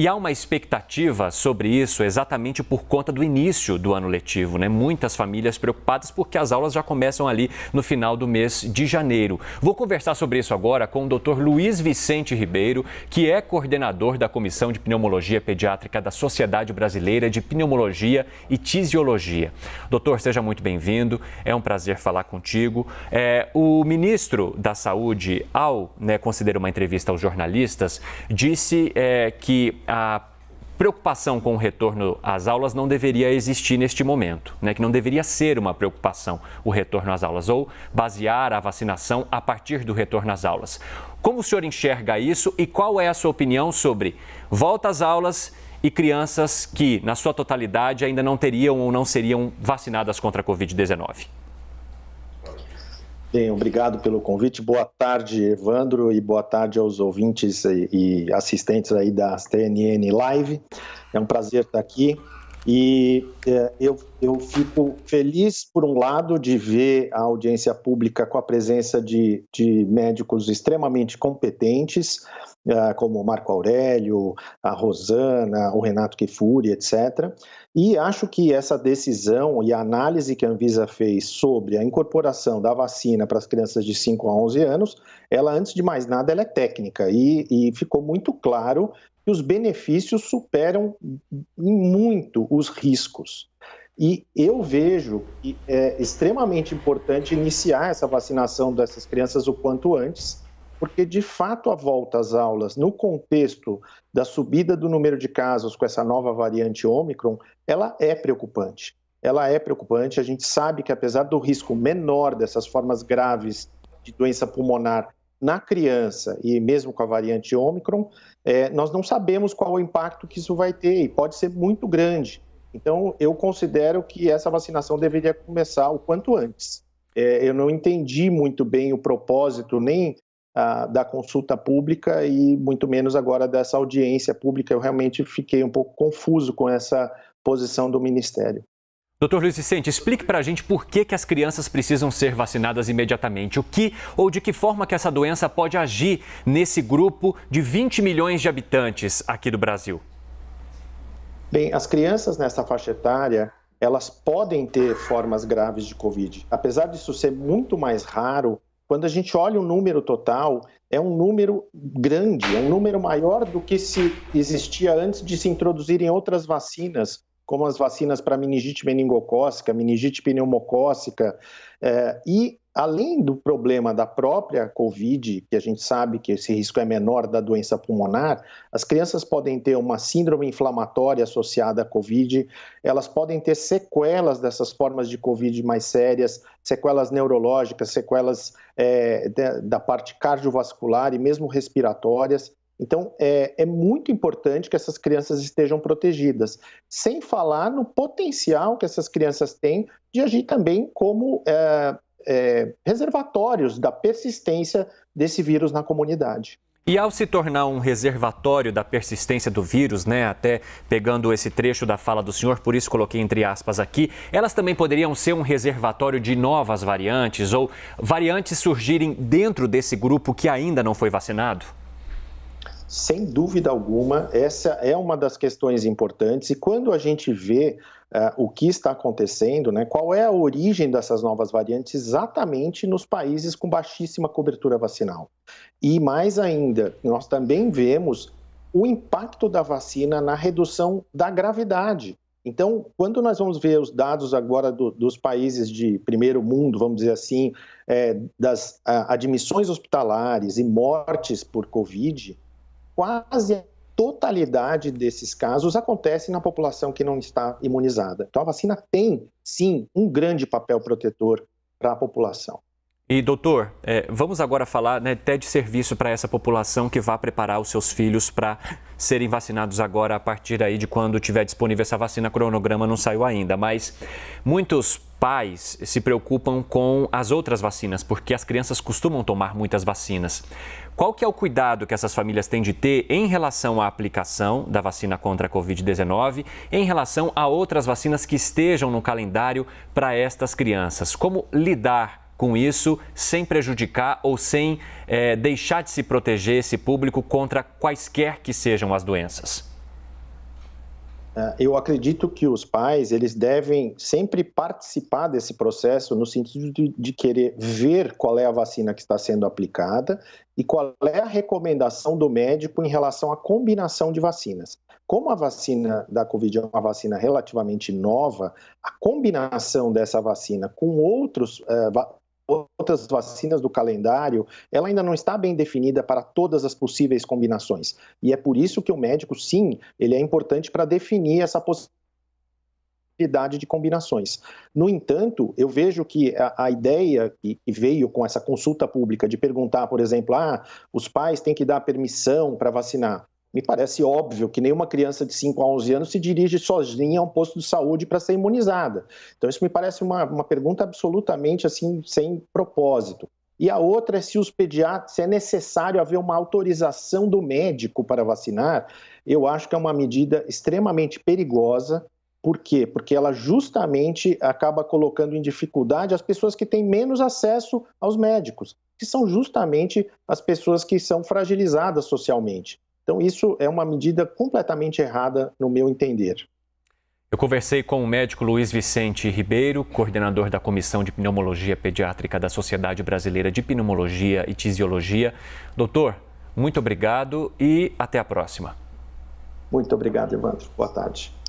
E há uma expectativa sobre isso exatamente por conta do início do ano letivo, né? Muitas famílias preocupadas porque as aulas já começam ali no final do mês de janeiro. Vou conversar sobre isso agora com o Dr. Luiz Vicente Ribeiro, que é coordenador da Comissão de Pneumologia Pediátrica da Sociedade Brasileira de Pneumologia e Tisiologia. Doutor, seja muito bem-vindo, é um prazer falar contigo. O ministro da Saúde, ao conceder uma entrevista aos jornalistas, disse que a preocupação com o retorno às aulas não deveria existir neste momento, que não deveria ser uma preocupação o retorno às aulas ou basear a vacinação a partir do retorno às aulas. Como o senhor enxerga isso e qual é a sua opinião sobre volta às aulas e crianças que, na sua totalidade, ainda não teriam ou não seriam vacinadas contra a Covid-19? Bem, obrigado pelo convite. Boa tarde, Evandro, e boa tarde aos ouvintes e assistentes aí da TNN Live. É um prazer estar aqui e eu fico feliz, por um lado, de ver a audiência pública com a presença de médicos extremamente competentes, como o Marco Aurélio, a Rosana, o Renato Kfouri, etc. E acho que essa decisão e a análise que a Anvisa fez sobre a incorporação da vacina para as crianças de 5 a 11 anos, ela, antes de mais nada, ela é técnica e ficou muito claro que os benefícios superam muito os riscos. E eu vejo que é extremamente importante iniciar essa vacinação dessas crianças o quanto antes, porque, de fato, a volta às aulas, no contexto da subida do número de casos com essa nova variante Ômicron, ela é preocupante. Ela é preocupante. A gente sabe que, apesar do risco menor dessas formas graves de doença pulmonar na criança e mesmo com a variante Ômicron, nós não sabemos qual o impacto que isso vai ter e pode ser muito grande. Então, eu considero que essa vacinação deveria começar o quanto antes. Eu não entendi muito bem o propósito nem da consulta pública e muito menos agora dessa audiência pública. Eu realmente fiquei um pouco confuso com essa posição do Ministério. Doutor Luiz Vicente, explique para a gente por que as crianças precisam ser vacinadas imediatamente. O que ou de que forma que essa doença pode agir nesse grupo de 20 milhões de habitantes aqui do Brasil? Bem, as crianças nessa faixa etária, elas podem ter formas graves de Covid. Apesar disso ser muito mais raro, quando a gente olha o número total, é um número grande, é um número maior do que se existia antes de se introduzirem outras vacinas, como as vacinas para meningite meningocócica, meningite pneumocócica, e além do problema da própria Covid, que a gente sabe que esse risco é menor da doença pulmonar, as crianças podem ter uma síndrome inflamatória associada à Covid, elas podem ter sequelas dessas formas de Covid mais sérias, sequelas neurológicas, sequelas da parte cardiovascular e mesmo respiratórias. Então, é muito importante que essas crianças estejam protegidas, sem falar no potencial que essas crianças têm de agir também como reservatórios da persistência desse vírus na comunidade. E ao se tornar um reservatório da persistência do vírus, até pegando esse trecho da fala do senhor, por isso coloquei entre aspas aqui, elas também poderiam ser um reservatório de novas variantes ou variantes surgirem dentro desse grupo que ainda não foi vacinado? Sem dúvida alguma, essa é uma das questões importantes e quando a gente vê o que está acontecendo, qual é a origem dessas novas variantes exatamente nos países com baixíssima cobertura vacinal. E mais ainda, nós também vemos o impacto da vacina na redução da gravidade. Então, quando nós vamos ver os dados agora dos países de primeiro mundo, vamos dizer assim, das admissões hospitalares e mortes por Covid, quase a totalidade desses casos acontece na população que não está imunizada. Então, a vacina tem, sim, um grande papel protetor para a população. E, doutor, vamos agora falar até de serviço para essa população que vai preparar os seus filhos para serem vacinados agora a partir aí de quando tiver disponível essa vacina. O cronograma não saiu ainda, mas muitos pais se preocupam com as outras vacinas, porque as crianças costumam tomar muitas vacinas. Qual que é o cuidado que essas famílias têm de ter em relação à aplicação da vacina contra a Covid-19, em relação a outras vacinas que estejam no calendário para estas crianças? Como lidar com isso sem prejudicar ou sem deixar de se proteger esse público contra quaisquer que sejam as doenças? Eu acredito que os pais, eles devem sempre participar desse processo no sentido de querer ver qual é a vacina que está sendo aplicada e qual é a recomendação do médico em relação à combinação de vacinas. Como a vacina da Covid é uma vacina relativamente nova, a combinação dessa vacina com outras vacinas do calendário, ela ainda não está bem definida para todas as possíveis combinações. E é por isso que o médico, sim, ele é importante para definir essa possibilidade de combinações. No entanto, eu vejo que a ideia que veio com essa consulta pública de perguntar, por exemplo, os pais têm que dar permissão para vacinar. Me parece óbvio que nenhuma criança de 5 a 11 anos se dirige sozinha a um posto de saúde para ser imunizada. Então, isso me parece uma pergunta absolutamente assim, sem propósito. E a outra é se é necessário haver uma autorização do médico para vacinar. Eu acho que é uma medida extremamente perigosa. Por quê? Porque ela justamente acaba colocando em dificuldade as pessoas que têm menos acesso aos médicos, que são justamente as pessoas que são fragilizadas socialmente. Então, isso é uma medida completamente errada, no meu entender. Eu conversei com o médico Luiz Vicente Ribeiro, coordenador da Comissão de Pneumologia Pediátrica da Sociedade Brasileira de Pneumologia e Tisiologia. Doutor, muito obrigado e até a próxima. Muito obrigado, Evandro. Boa tarde.